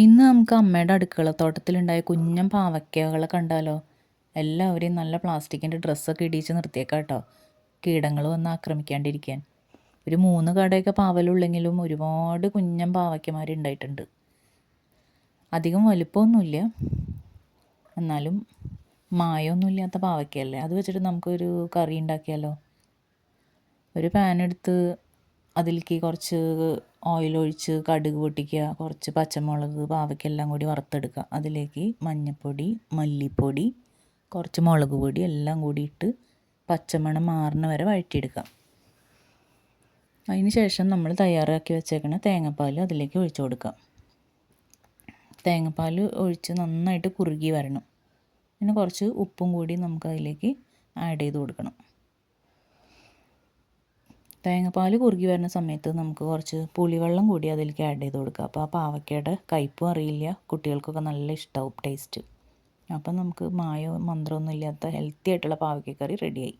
ഇന്ന് നമുക്ക് അമ്മയുടെ അടുക്കളത്തോട്ടത്തിലുണ്ടായ കുഞ്ഞൻ പാവയ്ക്കകളെ കണ്ടാലോ? എല്ലാവരെയും നല്ല പ്ലാസ്റ്റിക്കിൻ്റെ ഡ്രസ്സൊക്കെ ഇടിച്ച് നിർത്തിയേക്കാം കേട്ടോ, കീടങ്ങൾ വന്ന് ആക്രമിക്കാണ്ടിരിക്കാൻ. ഒരു 3 കടയൊക്കെ പാവലുള്ളെങ്കിലും ഒരുപാട് കുഞ്ഞൻ പാവയ്ക്കമാരുണ്ടായിട്ടുണ്ട്. അധികം വലിപ്പമൊന്നുമില്ല, എന്നാലും മായമൊന്നുമില്ലാത്ത പാവയ്ക്കല്ലേ. അത് വെച്ചിട്ട് നമുക്കൊരു കറി ഉണ്ടാക്കിയാലോ? ഒരു പാൻ എടുത്ത് അതിലേക്ക് കുറച്ച് ഓയിലൊഴിച്ച് കടുക് പൊട്ടിക്കുക, കുറച്ച് പച്ചമുളക്, പാവയ്ക്കെല്ലാം കൂടി വറുത്തെടുക്കുക. അതിലേക്ക് മഞ്ഞൾപ്പൊടി, മല്ലിപ്പൊടി, കുറച്ച് മുളക് പൊടി എല്ലാം കൂടി ഇട്ട് പച്ചമണം മാറുന്ന വരെ വഴറ്റിയെടുക്കുക. അതിന് ശേഷം നമ്മൾ തയ്യാറാക്കി വെച്ചേക്കണ തേങ്ങാപ്പാൽ അതിലേക്ക് ഒഴിച്ചു കൊടുക്കുക. തേങ്ങാപ്പാൽ ഒഴിച്ച് നന്നായിട്ട് കുറുകി വരണം. പിന്നെ കുറച്ച് ഉപ്പും കൂടി നമുക്ക് അതിലേക്ക് ആഡ് ചെയ്ത് കൊടുക്കണം. തേങ്ങാപ്പാൽ കുറുകി വരുന്ന സമയത്ത് നമുക്ക് കുറച്ച് പുളിവെള്ളം കൂടി അതിലേക്ക് ആഡ് ചെയ്ത് കൊടുക്കുക. അപ്പോൾ ആ പാവയ്ക്കയുടെ കയ്പ്പും അറിയില്ല, കുട്ടികൾക്കൊക്കെ നല്ല ഇഷ്ടമാവും ടേസ്റ്റ്. അപ്പം നമുക്ക് മായോ മന്ത്രമൊന്നും ഇല്ലാത്ത ഹെൽത്തി ആയിട്ടുള്ള പാവയ്ക്കക്കറി റെഡിയായി.